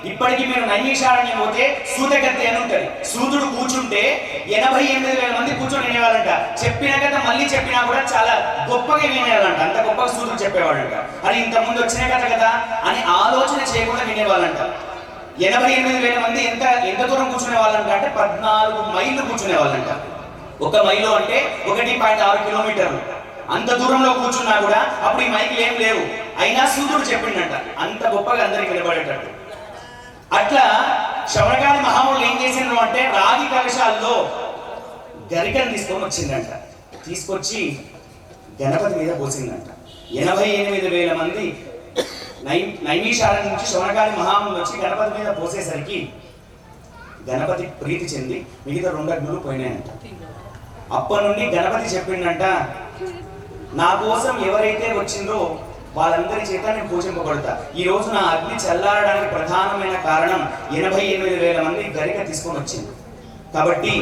ఇప్పటికీ మీరు నైమిషారణ్యం పోతే సూతకత్తి అని ఉంటుంది. సూతుడు కూర్చుంటే 88,000 మంది కూర్చొని వినేవాళ్ళంట. చెప్పిన కథ మళ్ళీ చెప్పినా కూడా చాలా గొప్పగా వినేవాళ్ళంట. అంత గొప్పగా సూతుడు చెప్పేవాళ్ళంట. అని ఇంతకుముందు వచ్చిన కథ కదా అని ఆలోచన చేయకుండా వినేవాళ్ళంట. 88,000 మంది ఎంత దూరం కూర్చునే వాళ్ళంట అంటే 14 మైళ్ళు కూర్చునే వాళ్ళంట. 1 మైలు అంటే 1.6 కిలోమీటర్లు. అంత దూరంలో కూర్చున్నా కూడా అప్పుడు ఈ మైకులు ఏం లేవు. అయినా సూతుడు చెప్పిండంట అంత గొప్పగా అందరికి వినబడేటట్టు. అట్లా శౌనకాది మహాములు ఏం చేసిండ్రు అంటే రాగి కలశాల్లో గరికను తీసుకొని వచ్చిందంట. తీసుకొచ్చి గణపతి మీద పోసిందంట. 88,000 మంది నైమిషారణ్యం నుంచి శౌనకాది మహాములు వచ్చి గణపతి మీద పోసేసరికి గణపతి ప్రీతి చెంది మిగతా 2 అగ్నులు పోయినాయంట. అప్పటి నుండి గణపతి చెప్పిండంట, నా కోసం ఎవరైతే వచ్చిందో వాళ్ళందరి చేత నేను పూజింపబడతా. ఈ రోజు నా అగ్ని చల్లారడానికి ప్రధానమైన కారణం 88,000 మంది గరిక తీసుకొని వచ్చింది. కాబట్టి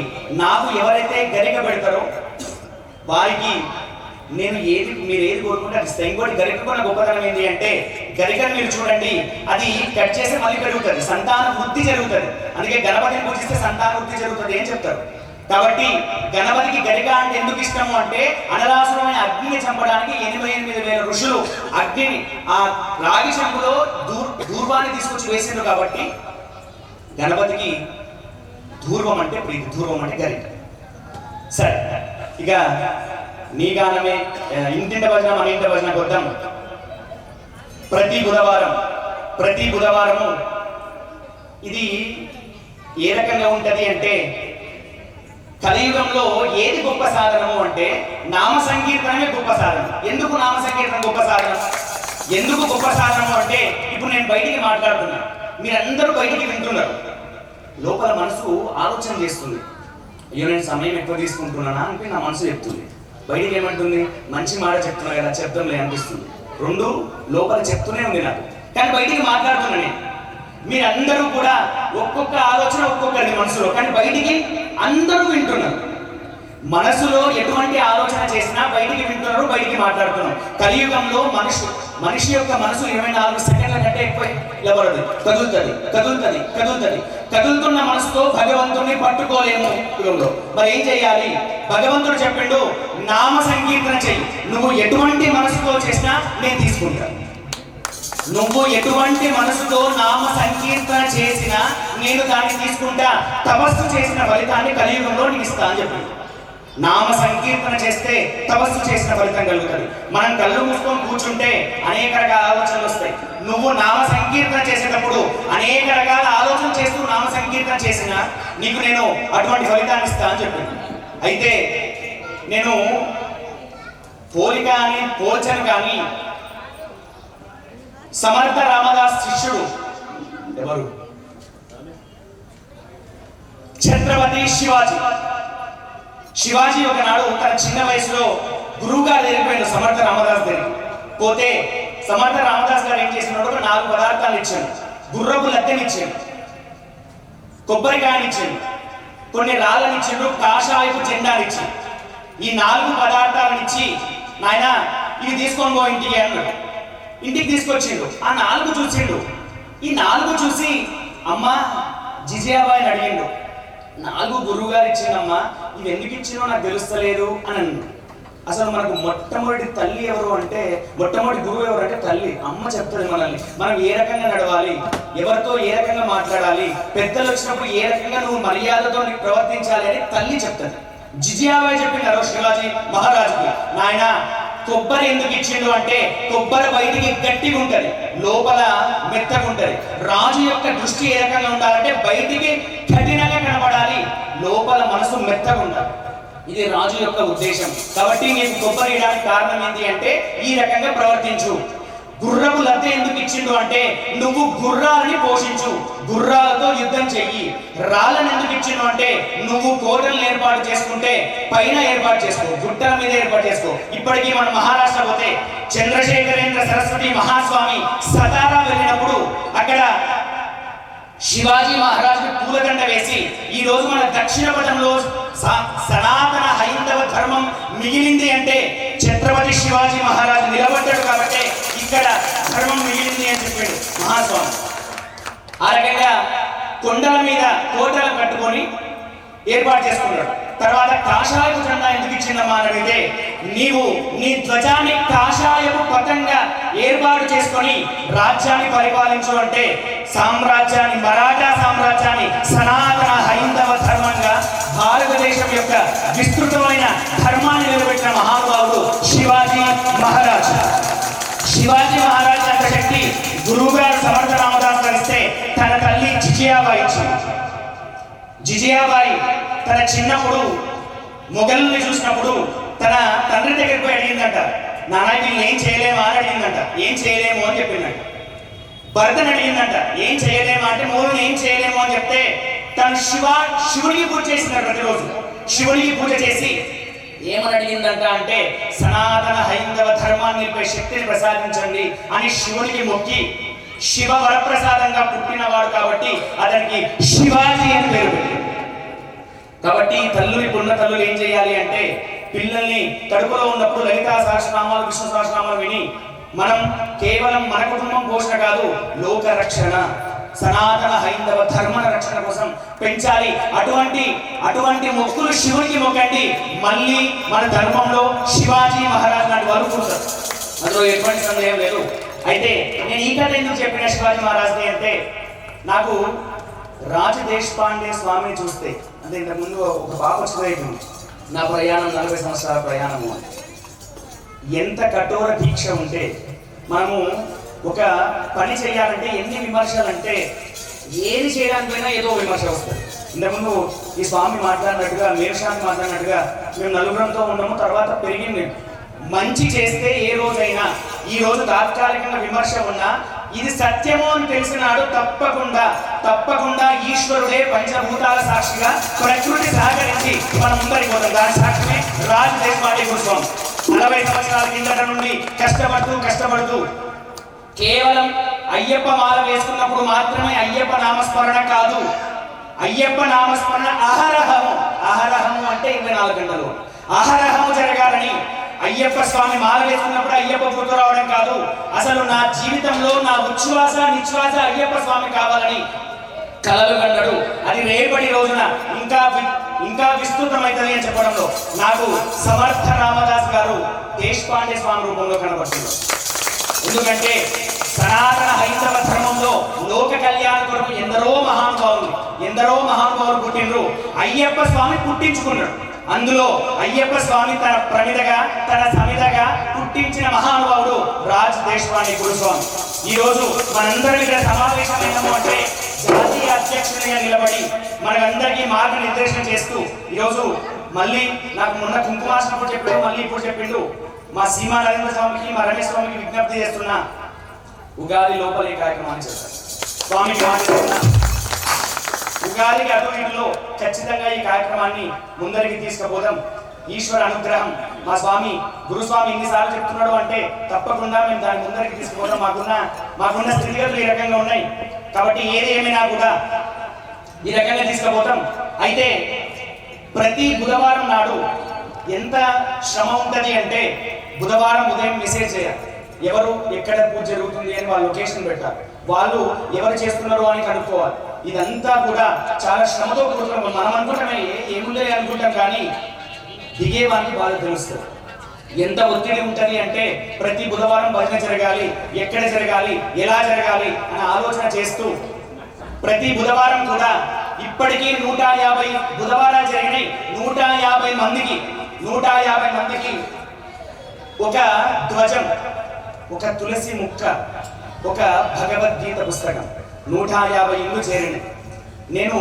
నాకు ఎవరైతే గరిక పెడతారో వారికి నేను మీరు ఏది కోరుకుంటే అది ఇస్తాను. ఇంకోటి గరిక కూడా గొప్పతనం ఏంటి అంటే గరికను మీరు చూడండి, అది కట్ చేస్తే మళ్ళీ పెరుగుతుంది, సంతాన వృద్ధి జరుగుతుంది. అందుకే గణపతిని పూజిస్తే సంతాన వృద్ధి జరుగుతుంది అని చెప్తారు. కాబట్టి గణపతికి గరిక అంటే ఎందుకు ఇష్టము అంటే అనరాసురమైన అగ్నిని చంపడానికి 88,000 ఋషులు అగ్నిని ఆ రాగి చెంబులో దూర్వాన్ని తీసుకొచ్చి వేసిండ్రు. కాబట్టి గణపతికి ధూర్వం అంటే ప్రీతి, ధూర్వం అంటే గరిక. సరే, ఇక నీ గానమే ఇంటింట భజన మన ఇంట భజన కొద్దాం. ప్రతి బుధవారము ఇది ఏ రకంగా ఉంటది అంటే కలియుగంలో ఏది గొప్ప సాధనము అంటే నామ సంకీర్తనమే గొప్ప సాధనం. ఎందుకు నామ సంకీర్తన గొప్ప సాధనం? ఎందుకు గొప్ప సాధనము అంటే ఇప్పుడు నేను బయటికి మాట్లాడుతున్నా, మీరందరూ బయటికి వింటున్నారు, లోపల మనసు ఆలోచన చేస్తుంది, అయ్యో నేను సమయం ఎక్కువ తీసుకుంటున్నానా అని నా మనసు చెప్తుంది. బయటికి ఏమంటుంది, మంచి మాట చెప్తున్నా కదా చెప్తాంలే అనిపిస్తుంది. 2 లోపల చెప్తూనే ఉంది నాకు, కానీ బయటికి మాట్లాడుతున్నా నేను. మీరందరూ కూడా ఒక్కొక్క ఆలోచన ఒక్కొక్కరి మనసులో, కానీ బయటికి అందరూ వింటున్నారు. మనసులో ఎటువంటి ఆలోచన చేసినా బయటికి వింటున్నారు, బయటికి మాట్లాడుతున్నారు. కలియుగంలో మనిషి యొక్క మనసు 24 సెకండ్ల కంటే ఎక్కువ నిలబడదు, కదులుతున్న మనసుతో భగవంతుడిని పట్టుకోలేము యుగంలో. మరి ఏం చేయాలి? భగవంతుడు చెప్పిండు, నామ సంకీర్తన చెయ్యి. నువ్వు ఎటువంటి మనసుతో చేసినా నేను తీసుకుంటాను. నువ్వు ఎటువంటి మనసుతో నామ సంకీర్తన చేసినా నేను దాన్ని తీసుకుంటా. తపస్సు చేసిన ఫలితాన్ని కలియుగంలో నీకు ఇస్తా అని చెప్పి. నామ సంకీర్తన చేస్తే తపస్సు చేసిన ఫలితం కలుగుతుంది. మనం కళ్ళు మూసుకొని కూర్చుంటే అనేక రకాల ఆలోచనలు వస్తాయి. నువ్వు నామ సంకీర్తన చేసేటప్పుడు అనేక రకాల ఆలోచన చేస్తూ నామ సంకీర్తన చేసినా నీకు నేను అటువంటి ఫలితాన్ని ఇస్తా అని చెప్పింది. అయితే నేను పోలిక అని పోల్చను కానీ సమర్థ రామదాస్ శిష్యుడు ఎవరు? ఛత్రపతి శివాజీ ఒకనాడు తన చిన్న వయసులో గురువు గారు దగ్గరికి సమర్థ రామదాస్ దగ్గరికి పోతే సమర్థ రామదాస్ గారు ఏం చేసినాడు, 4 పదార్థాలు ఇచ్చాడు. గుర్రపు లద్దెని ఇచ్చాడు, కొబ్బరికాయని ఇచ్చాడు, కొన్ని రాళ్ళని ఇచ్చాడు, కాషాయపు జెండాని ఇచ్చాడు. ఈ 4 పదార్థాలను ఇచ్చి, నాయన ఇవి తీసుకొని పో ఇంటికి అన్నాడు. ఇంటికి తీసుకొచ్చిండు. ఆ 4 చూసిండు. ఈ 4 చూసి అమ్మా జిజియాబాయిని అడిగిండు, 4 గురువు గారు ఇచ్చిండమ్మా, ఇవి ఎందుకు ఇచ్చినో నాకు తెలుస్తలేదు అని అన్నాడు. అసలు మనకు మొట్టమొదటి తల్లి ఎవరు అంటే, మొట్టమొదటి గురువు ఎవరు అంటే తల్లి. అమ్మ చెప్తుంది మనల్ని, మనం ఏ రకంగా నడవాలి, ఎవరితో ఏ రకంగా మాట్లాడాలి, పెద్దలు వచ్చినప్పుడు ఏ రకంగా నువ్వు మర్యాదతో ప్రవర్తించాలి అని తల్లి చెప్తుంది. జిజియాబాయి చెప్పింది శివాజీ మహారాజుకి, నాయన కొబ్బరి ఎందుకు ఇచ్చిండు అంటే కొబ్బరి బయటికి గట్టిగా ఉంటది, లోపల మెత్తగా ఉంటది. రాజు యొక్క దృష్టి ఏ రకంగా ఉండాలంటే బయటికి కఠినంగా కనబడాలి, లోపల మనసు మెత్తగా ఉండాలి. ఇది రాజు యొక్క ఉద్దేశం. కాబట్టి నీకు కొబ్బరి ఇవ్వడానికి కారణం ఏంటి అంటే ఈ రకంగా ప్రవర్తించు. గుర్రపు లద్దె ఎందుకు ఇచ్చిండు అంటే నువ్వు గుర్రాలని పోషించు, గుర్రాలతో యుద్ధం చెయ్యి. రాళ్ళని ఎందుకు ఇచ్చిండు అంటే నువ్వు కోటలను ఏర్పాటు చేసుకుంటే పైన ఏర్పాటు చేసుకో, గుట్టల మీద ఏర్పాటు చేసుకో. ఇప్పటికీ మనం మహారాష్ట్ర పోతే చంద్రశేఖరేంద్ర సరస్వతి మహాస్వామి సతారా వెళ్ళినప్పుడు అక్కడ శివాజీ మహారాజుకి పూలదండ వేసి, ఈ రోజు మన దక్షిణ పథంలో సనాతన హైందవ ధర్మం మిగిలింది అంటే ఛత్రపతి శివాజీ మహారాజు నిలబడ్డాడు కాబట్టి ఇక్కడ ధర్మం మిగిలింది అని చెప్పాడు మహాస్వామి. ఆ రకంగా కొండల మీద కోటలు కట్టుకొని ఏర్పాటు చేసుకున్నాడు. తర్వాత కాషాయపు జెండా ఎందుకు ఇచ్చిందమ్మా అని అడిగితే, నీవు నీ ధ్వజాన్ని కాషాయపు పతంగా ఏర్పాటు చేసుకొని రాజ్యాన్ని పరిపాలించు అంటే సామ్రాజ్యాన్ని, మరాఠా సామ్రాజ్యాన్ని సనాతన హైందవ ధర్మంగా భారతదేశం యొక్క విస్తృతమైన ధర్మాన్ని నిలబెట్టిన మహానుభావుడు శివాజీ మహారాజ్. శివాజీ మహారాజ్ అంత శక్తి గురువు గారు సమర్థ రామదాస్ గారిస్తే తన తల్లి జిజియాబాయి ఇచ్చింది. జిజియాబాయి తన చిన్నప్పుడు మొఘలుని చూసినప్పుడు తన తండ్రి దగ్గరికి పోయి అడిగిందంట, నాన్న వీళ్ళు ఏం చేయలేమా అని అడిగిందంట. ఏం చేయలేము అని చెప్పిందంట. భరతని అడిగిందంట, ఏం చేయలేమా అంటే మూలని ఏం చేయలేము అని చెప్తే తను శివుడికి పూజ చేసిందంట. ప్రతిరోజు శివుడికి పూజ చేసి ఏమని అడిగిందంట అంటే, సనాతన హైందవ ధర్మాన్ని నిలిపే శక్తిని ప్రసాదించండి అని శివునికి మొక్కి శివ వరప్రసాదంగా పుట్టినవాడు కాబట్టి అతనికి శివాజీ అని పేరు పెట్టింది. కాబట్టి తల్లులు, పున్న తల్లులు ఏం చేయాలి అంటే పిల్లల్ని కడుపులో ఉన్నప్పుడు లలితా సహస్రనామాలు, విష్ణు సహస్రనామాలు విని మనం కేవలం మన కుటుంబం పోషణ కాదు, లోక రక్షణ, సనాతన హైందవ ధర్మ రక్షణ కోసం పెంచాలి. అటువంటి మొక్కులు శివునికి మొక్కండి. మళ్ళీ మన ధర్మంలో శివాజీ మహారాజ్ లాంటి వారు కూర్చారు, అందులో ఎటువంటి సందేహం లేదు. అయితే నేను ఈ కథ ఎందుకు చెప్పిన శివాజీ మహారాజ్ని అంటే, నాకు రాజు దేశపాండే స్వామిని చూస్తే, అంటే ఇంతకుముందు ఒక బాగా వచ్చింది నా ప్రయాణం 40 సంవత్సరాల ప్రయాణము, ఎంత కఠోర దీక్ష ఉంటే మనము ఒక పని చేయాలంటే ఎన్ని విమర్శలు అంటే ఏది చేయడానికైనా ఏదో విమర్శ వస్తుంది. ఇంతకుముందు ఈ స్వామి మాట్లాడినట్టుగా, మేషాన్ని మాట్లాడినట్టుగా మేము నలుగురంతో ఉన్నాము, తర్వాత పెరిగింది. మంచి చేస్తే ఏ రోజైనా, ఈ రోజు తాత్కాలికంగా విమర్శ ఉన్నా ఇది సత్యము అని తెలిసినాడు తప్పకుండా ఈశ్వరుడే పంచభూతాల సాక్షిగా ప్రకృతి సహకరించి మనం ముందరికి పోతాం. దాని సాక్షిమే రాజు దేశపాండే గురుస్వామి. 40 సంవత్సరాల కిందట నుండి కష్టపడుతూ కేవలం అయ్యప్ప మాల వేసుకున్నప్పుడు మాత్రమే అయ్యప్ప నామస్మరణ కాదు, అయ్యప్ప నామస్మరణ అహరహము అంటే 24 గంటలు అహరహము జరగాలని, అయ్యప్ప స్వామి మాల వేసుకున్నప్పుడు అయ్యప్ప గుర్తు రావడం కాదు, అసలు నా జీవితంలో నా ఉచ్ఛ్వాస నిశ్వాస అయ్యప్ప స్వామి కావాలని కలలు కన్నాడు. అది రేపటి రోజున ఇంకా విస్తృతమైతుంది అని చెప్పడంలో నాకు సమర్థ రామదాస్ గారు దేశపాండే స్వామి రూపంలో కనబడుతున్నారు. ఎందుకంటే సనాతన హైందవ ధర్మంలో లోక కళ్యాణ కొరకు ఎందరో మహానుభావులు పుట్టినరు. అయ్యప్ప స్వామి పుట్టించుకున్నాడు. అందులో అయ్యప్ప స్వామి తన సమిధగా పుట్టించిన మహానుభావుడు రాజ్ దేశపాండే గురుస్వామి. ఈ రోజు మనందరం ఇక్కడ సమావేశమైనాము అంటే జాతీయ అధ్యక్షుడిగా నిలబడి మనకందరికీ మార్గనిర్దేశం చేస్తూ, ఈరోజు మళ్ళీ నాకు మొన్న కుంకుమాసినప్పుడు చెప్పిండు, మళ్ళీ ఇప్పుడు చెప్పిండు, మా సీమా నరేంద్ర స్వామికి, మా రమేష్ స్వామికి విజ్ఞప్తి చేస్తున్నా, ఉగాది లోపల ఈ కార్యక్రమాన్ని చేస్తారు. స్వామికి ఉగాదికి అటు ఇటులో ఖచ్చితంగా ఈ కార్యక్రమాన్ని ముందరికి తీసుకుపోదాం. ఈశ్వర అనుగ్రహం మా స్వామి గురుస్వామి ఎన్నిసార్లు చెప్తున్నాడు అంటే తప్పకుండా మేము దాని ముందరికి తీసుకుపోతాం. మాకున్న స్థితిగతులు ఈ రకంగా ఉన్నాయి కాబట్టి ఏది ఏమైనా కూడా ఈ రకంగా తీసుకుపోతాం. అయితే ప్రతి బుధవారం నాడు ఎంత శ్రమ ఉంటుంది అంటే, బుధవారం ఉదయం మెసేజ్ చేయాలి, ఎవరు ఎక్కడ పూజ జరుగుతుంది అని వాళ్ళ లొకేషన్ పెట్టాలి, వాళ్ళు ఎవరు చేస్తున్నారు అని కనుక్కోవాలి. ఇదంతా కూడా చాలా శ్రమతో కూడుకున్న, మనం అనుకుంటామే ఏముండే అనుకుంటాం, కానీ దిగేవానికి బాగా తెలుస్తుంది ఎంత ఒత్తిడి ఉంటుంది అంటే. ప్రతి బుధవారం భజన జరగాలి, ఎక్కడ జరగాలి, ఎలా జరగాలి అని ఆలోచన చేస్తూ ప్రతి బుధవారం కూడా ఇప్పటికీ 150 బుధవారాలు జరిగినాయి. 150 మందికి ఒక ధ్వజం, ఒక తులసి ముక్క, ఒక భగవద్గీత పుస్తకం 150 ఇళ్ళు చేరినాయి. నేను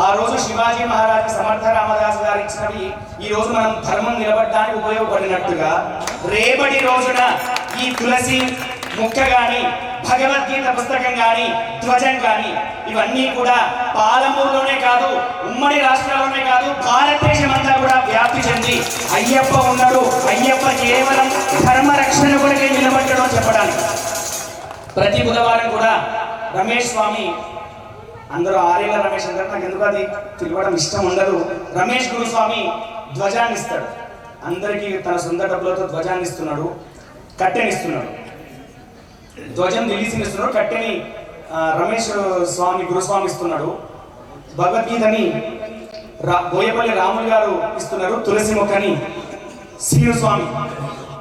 ఆ రోజు శివాజీ మహారాజ్ సమర్థ రామదాస్ గారు ఇచ్చినవి ఈ రోజు మనం ధర్మం నిలబడడానికి ఉపయోగపడినట్టుగా, రేపటి రోజున ఈ తులసి ముక్క గాని, భగవద్గీత పుస్తకం గాని, ధ్వజం గాని ఇవన్నీ కూడా పాలమూరులోనే కాదు, ఉమ్మడి రాష్ట్రాల్లోనే కాదు, భారతదేశం అంతా కూడా వ్యాప్తి చెంది అయ్యప్ప ఉన్నాడు, అయ్యప్ప కేవలం ధర్మ రక్షణ కొరకే నిలబడ్డాడు అని చెప్పడానికి ప్రతి బుధవారం కూడా రమేష్ స్వామి, అందరూ ఆరేళ్ళ రమేష్ అంటారు, నాకు ఎందుకు అది తిరగడం ఇష్టం ఉండదు, రమేష్ గురుస్వామి ధ్వజాన్ని ఇస్తాడు. అందరికీ తన సొంత డబ్బులతో ధ్వజాన్ని ఇస్తున్నాడు, కట్టెని ఇస్తున్నాడు, ధ్వజం రిలీజింగ్ ఇస్తున్నాడు, కట్టెని రమేష్ స్వామి గురుస్వామి ఇస్తున్నాడు. భగవద్గీతని బోయపల్లి రాములు గారు ఇస్తున్నారు. తులసి మొక్కని శ్రీను స్వామి.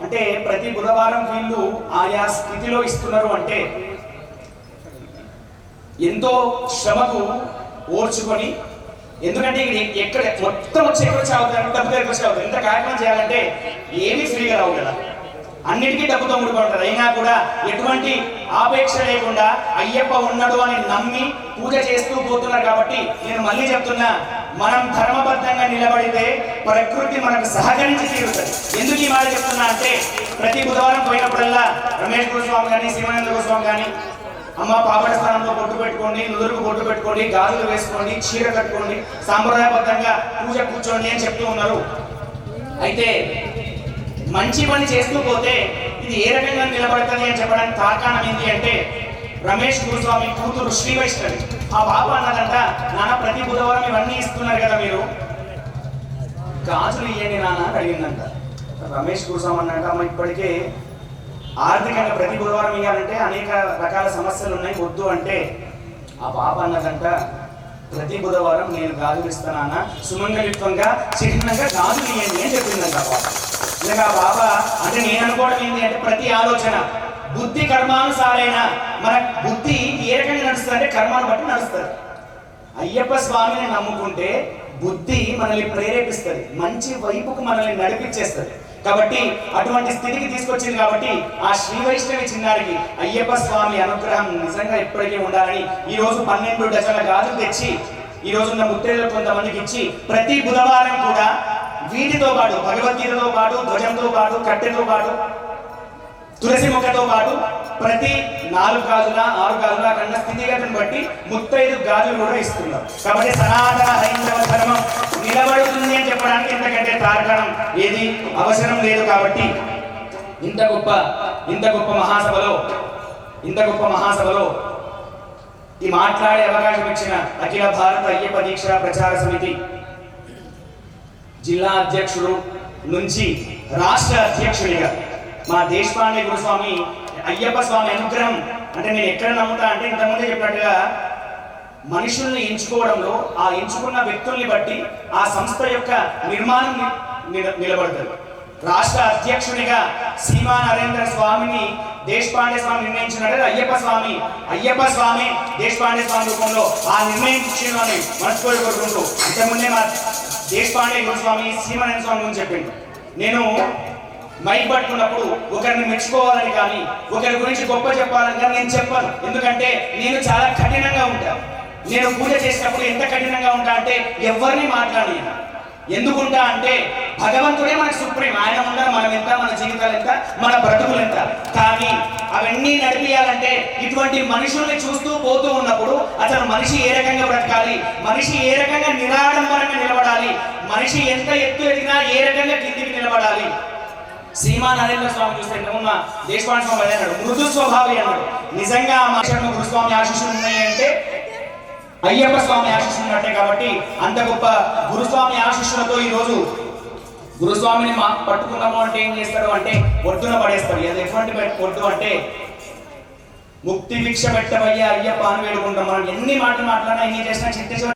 అంటే ప్రతి బుధవారం వీళ్ళు ఆయా స్థితిలో ఇస్తున్నారు. అంటే ఎంతో శ్రమకు ఓర్చుకొని, ఎందుకంటే ఎక్కడ మొత్తం వచ్చి ఎక్కడ చావుతారు, డబ్బు దగ్గర వచ్చి అవుతారు. ఇంత కార్యక్రమం చేయాలంటే ఏమీ ఫ్రీగా రావు కదా, అన్నిటికీ డబ్బుతో ముడిపడుతుంది. అయినా కూడా ఎటువంటి ఆపేక్ష లేకుండా అయ్యప్ప ఉన్నాడు అని నమ్మి పూజ చేస్తూ పోతున్నారు. కాబట్టి నేను మళ్ళీ చెప్తున్నా, మనం ధర్మబద్ధంగా నిలబడితే ప్రకృతి మనకు సహకరించి తీరుతుంది. ఎందుకు ఈ మాట చెప్తున్నా అంటే, ప్రతి బుధవారం పోయినప్పుడల్లా రమేష్ గురుస్వామి కానీ శ్రీమానంద గురుస్వామి కానీ అమ్మ పాపడ స్థానంలో బొట్టు పెట్టుకోండి, నుదురుకు బొట్టు పెట్టుకోండి, గాజులు వేసుకోండి, చీర కట్టుకోండి, సాంప్రదాయబద్ధంగా పూజ కూర్చోండి అని చెప్తూ ఉన్నారు. అయితే మంచి పని చేస్తూ పోతే ఇది ఏ రకంగా నిలబడుతుంది అని చెప్పడానికి తార్కాణం ఏంటి అంటే, రమేష్ గురుస్వామి కూతురు శ్రీ వైష్ణవి ఆ బాబు అన్నదంట, నాన్న ప్రతి బుధవారం ఇవన్నీ ఇస్తున్నారు కదా మీరు, గాజులు ఇయ్యండి నాన్న అని అడిగిందంట. రమేష్ గురుస్వామి అన్నట్టు, అమ్మ ఇప్పటికే ఆర్థికంగా ప్రతి బుధవారం ఇవ్వాలంటే అనేక రకాల సమస్యలు ఉన్నాయి, వద్దు అంటే ఆ బాబ అన్నదంట, ప్రతి బుధవారం నేను గాజులు ఇస్తానా, సుమంగళిత్వంగా చిహ్నంగా గాజులు ఇవ్వండి అని చెప్పిందంట బాబా. ఇలాగా బాబా అంటే నేను అనుకోవడం ఏంటి అంటే, ప్రతి ఆలోచన బుద్ధి కర్మానుసారైన మన బుద్ధి ఏ రకంగా నడుస్తుంది అంటే కర్మాను బట్టి నడుస్తుంది. అయ్యప్ప స్వామిని నమ్ముకుంటే బుద్ధి మనల్ని ప్రేరేపిస్తుంది, మంచి వైపుకు మనల్ని నడిపించేస్తుంది. కాబట్టి అటువంటి స్థితికి తీసుకొచ్చింది. కాబట్టి ఆ శ్రీ వైష్ణవి చిన్నారికి అయ్యప్ప స్వామి అనుగ్రహం నిజంగా ఎప్పటికీ ఉండాలని ఈ రోజు 12 డజన్ల గాజులు తెచ్చి ఈ రోజున్న ముత్తైదులు కొంతమందికి ఇచ్చి, ప్రతి బుధవారం కూడా వీటితో పాటు భగవద్గీతతో పాటు, ధ్వజంతో పాటు, కట్టెతో పాటు, తులసి మొక్కతో పాటు ప్రతి 4 గాజుల 6 గాజుల కన్న స్థితిగతిని బట్టి 35 గాజులు కూడా ఇస్తున్నారు. కాబట్టి సనాతన హైందవ ధర్మం నిలబడుతుంది అని చెప్పడానికి ఇంతకంటే తార్కాణం ఏది అవసరం లేదు. కాబట్టి ఇంత గొప్ప మహాసభలో ఈ మాట్లాడే అవకాశం ఇచ్చిన అఖిల భారత అయ్యప్ప దీక్ష ప్రచార సమితి జిల్లా అధ్యక్షుడు నుంచి రాష్ట్ర అధ్యక్షుడిగా మా దేశపాండే గురుస్వామి అయ్యప్ప స్వామి అనుగ్రహం అంటే నేను ఎక్కడ నమ్ముతా అంటే, ఇంతకుముందే చెప్పినట్టుగా మనుషుల్ని ఎంచుకోవడంలో ఆ ఎంచుకున్న వ్యక్తుల్ని బట్టి ఆ సంస్థ యొక్క నిర్మాణం నిలబడుతుంది. రాష్ట్ర అధ్యక్షునిగా సీమా నరేంద్ర స్వామిని దేశపాండే స్వామి నిర్ణయించినట్టు అయ్యప్ప స్వామి దేశపాండే స్వామి రూపంలో ఆ నిర్ణయం ఇచ్చిందని మనస్ఫూర్తిగా కోరుకుంటూ, ఇంతకుముందే మా దేశపాండే గురుస్వామి సీమానంద స్వామి గురించి చెప్పిండు. నేను మైక్ పట్టుకున్నప్పుడు ఒకరిని మెచ్చుకోవాలని కానీ ఒకరి గురించి గొప్ప చెప్పాలని కానీ నేను చెప్పను. ఎందుకంటే నేను చాలా కఠినంగా ఉంటాను. నేను పూజ చేసినప్పుడు ఎంత కఠినంగా ఉంటా అంటే ఎవరిని మాట్లాడలేను. ఎందుకుంటా అంటే భగవంతుడే మనకు సుప్రీం, ఆయన ఉన్నారు, మనం ఎంత, మన జీవితాలు ఎంత, మన బ్రతుకులు ఎంత. కానీ అవన్నీ నడిపియాలంటే ఇటువంటి మనుషుల్ని చూస్తూ పోతూ ఉన్నప్పుడు అసలు మనిషి ఏ రకంగా బ్రతకాలి, మనిషి ఏ రకంగా నిరాడంబరంగా నిలబడాలి, మనిషి ఎంత ఎత్తు ఎదిగినా ఏ రకంగా కిందికి నిలబడాలి. సీమా నరేంద్ర స్వామి చూస్తే ఇంతకుమున్న దేశపాండే స్వామి అన్నాడు, మృదు స్వభావి అన్నాడు. నిజంగా మా గురుస్వామి ఆశీస్సులు ఉన్నాయంటే అయ్యప్ప స్వామి ఆశీస్సులు ఉన్నట్టే. కాబట్టి అంత గొప్ప గురుస్వామి ఆశీస్సులతో ఈ రోజు గురుస్వామిని పట్టుకున్నాము అంటే ఏం చేస్తాడు అంటే ఒడ్డున పడేస్తాడు. అది ఎటువంటి ఒడ్డు అంటే, ముక్తి భిక్ష పెట్టబయ్యే అయ్యప్ప అని వేడుకుంటాం. మనం ఎన్ని మాటలు మాట్లాడినా ఎన్ని చేసినా చిత్త